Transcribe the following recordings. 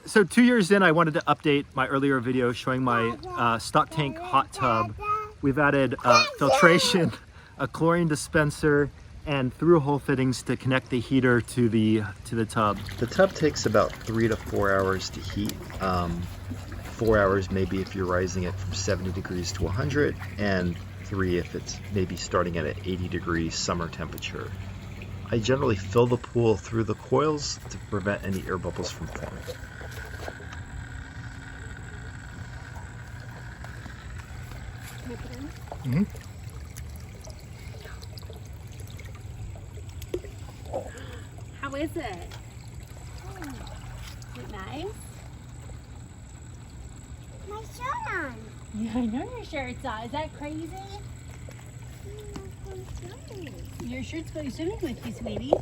So 2 years in, I wanted to update my earlier video showing my stock tank hot tub. We've added filtration, a chlorine dispenser, and through-hole fittings to connect the heater to the tub. The tub takes about 3 to 4 hours to heat. 4 hours maybe if you're rising it from 70 degrees to 100, and 3 if it's maybe starting at an 80 degrees summer temperature. I generally fill the pool through the coils to prevent any air bubbles from forming. Mm-hmm. How is it? Is it nice? My shirt on. Yeah, I know your shirt's on. Is that crazy? Your shirt's going swimming with you, sweetie.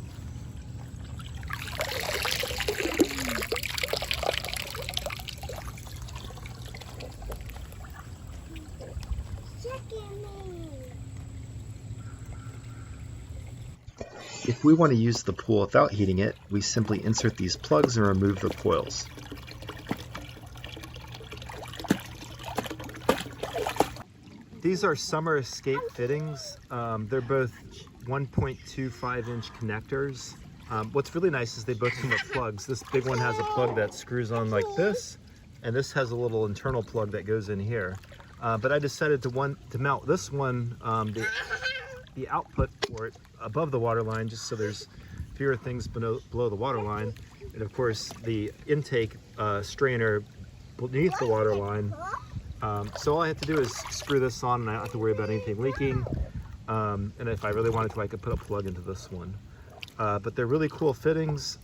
If we want to use the pool without heating it, we simply insert these plugs and remove the coils. These are summer escape fittings. They're both 1.25 inch connectors. What's really nice is they both come with plugs. This big one has a plug that screws on like this, and this has a little internal plug that goes in here. But I decided to mount this one, the output for it above the water line, just so there's fewer things below the water line. And of course the intake strainer beneath the water line. So all I have to do is screw this on, and I don't have to worry about anything leaking. And if I really wanted to, I could put a plug into this one. But they're really cool fittings.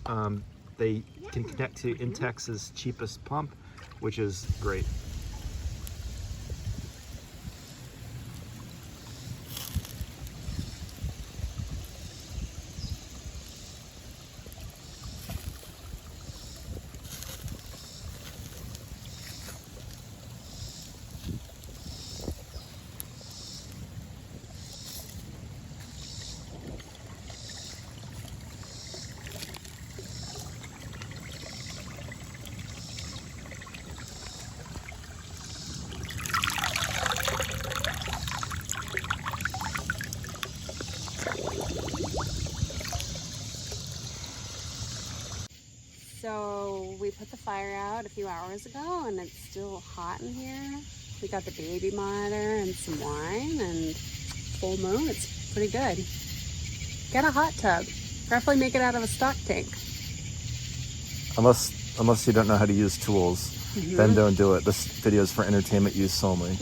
They can connect to Intex's cheapest pump, which is great. So we put the fire out a few hours ago and it's still hot in here. We got the baby monitor and some wine and full moon. It's pretty good. Get a hot tub. Preferably make it out of a stock tank. Unless you don't know how to use tools, then don't do it. This video is for entertainment use only.